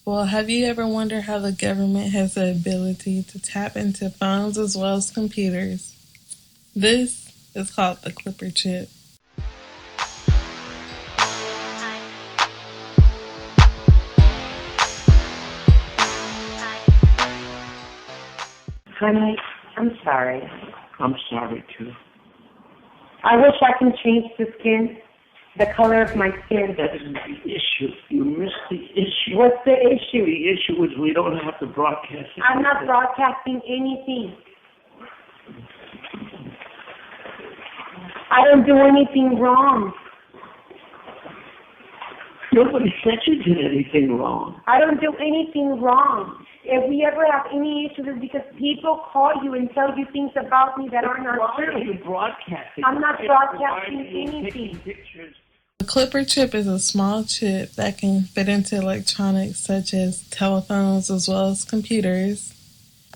Well, have you ever wondered how the government has the ability to tap into phones as well as computers? This is called the Clipper chip. Honey, I'm sorry. I'm sorry, too. I wish I can change the color of my skin. That isn't the issue. You missed the issue. What's the issue? The issue is we don't have to broadcast it. I'm not broadcasting anything. I don't do anything wrong. Nobody said you did anything wrong. I don't do anything wrong. If we ever have any issues, it's because people call you and tell you things about me that are not true. Why are you broadcasting? I'm not broadcasting anything. The Clipper chip is a small chip that can fit into electronics such as telephones as well as computers.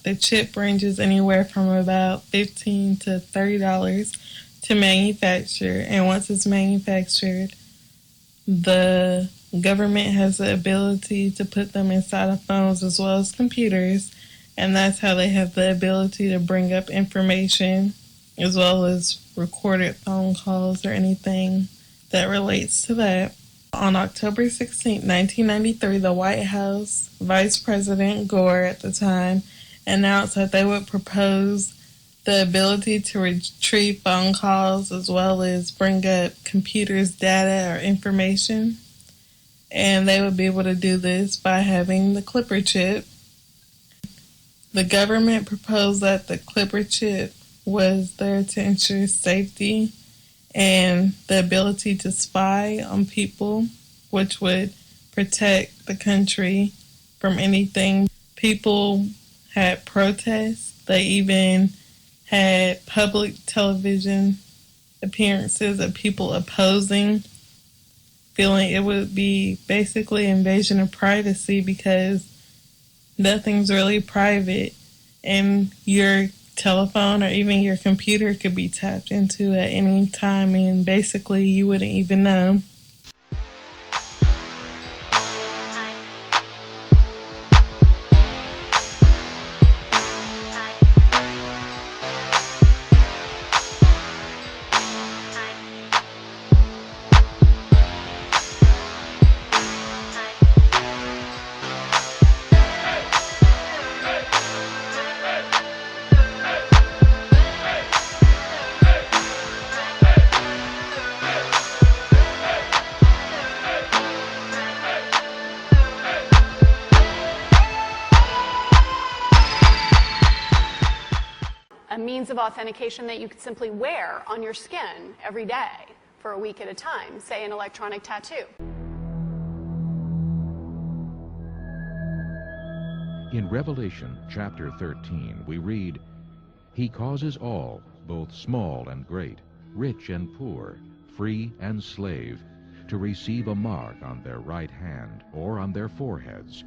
The chip ranges anywhere from about $15 to $30 to manufacture, and once it's manufactured, the government has the ability to put them inside of phones as well as computers, and that's how they have the ability to bring up information as well as recorded phone calls or anything that relates to that. On October 16, 1993, the White House Vice President Gore at the time announced that they would propose the ability to retrieve phone calls as well as bring up computers' data or information. And they would be able to do this by having the Clipper chip. The government proposed that the Clipper chip was there to ensure safety and the ability to spy on people, which would protect the country from anything. People had protests. They even had public television appearances of people opposing, feeling it would be basically invasion of privacy because nothing's really private, and your telephone or even your computer could be tapped into at any time, and basically you wouldn't even know. A means of authentication that you could simply wear on your skin every day for a week at a time, say an electronic tattoo. In Revelation chapter 13, we read, "He causes all, both small and great, rich and poor, free and slave, to receive a mark on their right hand or on their foreheads,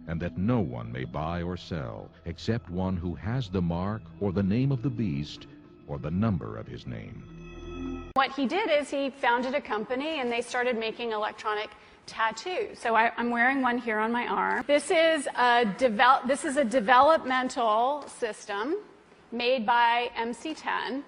and that no one may buy or sell except one who has the mark or the name of the beast or the number of his name." What he did is he founded a company and they started making electronic tattoos. So I'm wearing one here on my arm. This is a developmental system made by MC10,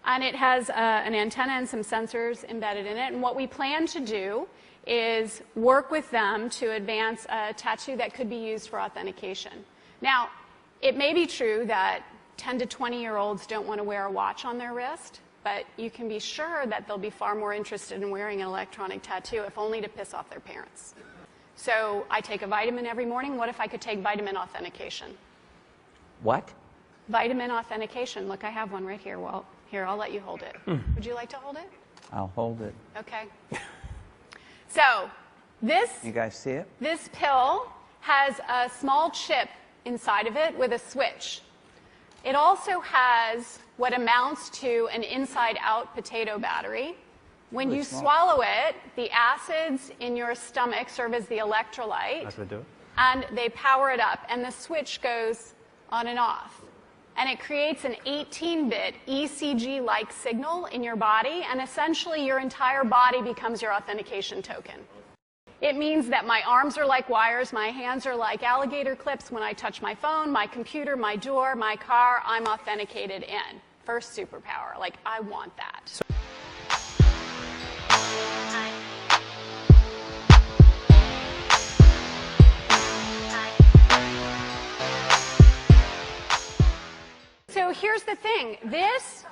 and it has an antenna and some sensors embedded in it. And what we plan to do is work with them to advance a tattoo that could be used for authentication. Now, it may be true that 10 to 20-year-olds don't want to wear a watch on their wrist, but you can be sure that they'll be far more interested in wearing an electronic tattoo, if only to piss off their parents. So I take a vitamin every morning. What if I could take vitamin authentication? What? Vitamin authentication. Look, I have one right here. Well, here, I'll let you hold it. Would you like to hold it? I'll hold it. Okay. So you guys see it? This pill has a small chip inside of it with a switch. It also has what amounts to an inside-out potato battery. When you swallow it, the acids in your stomach serve as the electrolyte. That's what I do. And they power it up, and the switch goes on and off. And it creates an 18-bit ECG-like signal in your body, and essentially your entire body becomes your authentication token. It means that my arms are like wires, my hands are like alligator clips. When I touch my phone, my computer, my door, my car, I'm authenticated in. First superpower. Like, I want that. So here's the thing. This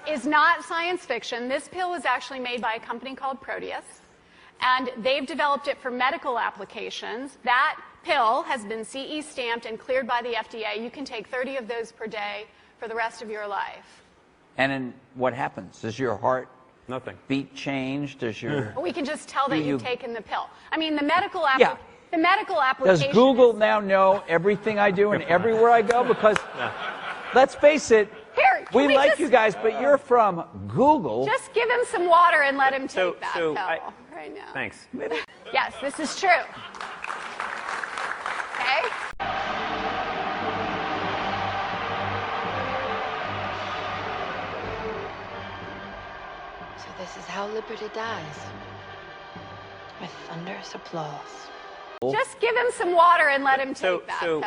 is not science fiction. This pill was actually made by a company called Proteus, and they've developed it for medical applications. That pill has been CE stamped and cleared by the FDA. You can take 30 of those per day for the rest of your life. And then what happens? Does your heart Nothing. beat change? Does your We can just tell that you- you've taken the pill. I mean, the medical Yeah. the medical application. Does Google now know everything I do and everywhere I go? Because let's face it, Here, can we like just, you guys, but you're from Google. Just give him some water and let him take that pill I- right now. Thanks. Yes, this is true. Okay? So this is how liberty dies. With thunderous applause. Just give him some water and let him take that pill.